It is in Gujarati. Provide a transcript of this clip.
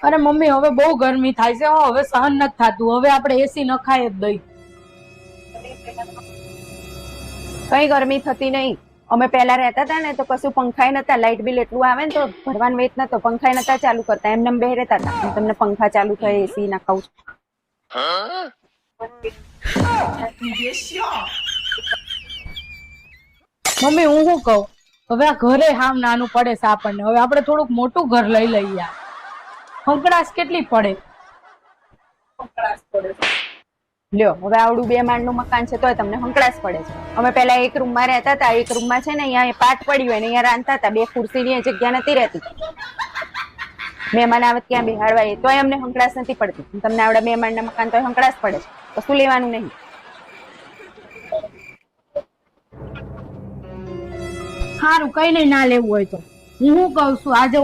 અરે મમ્મી હવે બહુ ગરમી થાય છે, હવે સહન નથી થતું, હવે આપણે એસી નખાય જ દઈ. કઈ ગરમી થતી નહીં. અમે પહેલા રહેતા હતા ને તો કશું પંખાય નતા, લાઇટ બિલ એટલું આવે ને તો ભરવાનું વેત નતો, પંખાય નતા ચાલુ કરતા, એમને બે રહેતા હતા. હું તમને પંખા ચાલુ થાય એસી નાખાવું છું. મમ્મી હું શું કહું, હવે આ ઘરે હાવ નાનું પડે છે આપણને, હવે આપણે થોડુંક મોટું ઘર લઈ લઈએ. હંકડાશ કેટલી પડે. લ્યો હવે આવડું 2 માળનું મકાન છે તોય તમને હંકડાશ પડે છે. અમે પહેલા એક રૂમમાં રહેતા હતા, એક રૂમમાં છે ને અહીંયા પાટ પડ્યું હોય ને અહીંયા રાંધતા હતા, 2 ખુરશીની જગ્યા નથી રહેતી. મહેમાન આવે ક્યાં બેહાડવા, એ તોય અમને હંકડાશ નથી પડતી. તમને આવડા 2 માળના મકાન તોય હંકડાશ પડે છે, કશું લેવાનું નહીં. સારું કઈ નહીં, ના લેવું હોય તો હું શું કઉ છું, આજે